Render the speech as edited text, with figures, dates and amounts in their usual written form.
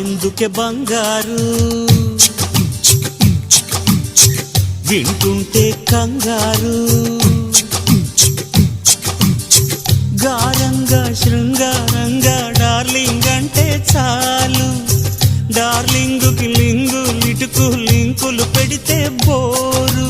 మారెందుకే బంగారు వింటుంటే కంగారు గారంగా శృంగారంగా డార్లింగ్ అంటే చాలు డార్లింగుకి లింగు లిటుకు లింకులు పెడితే బోరు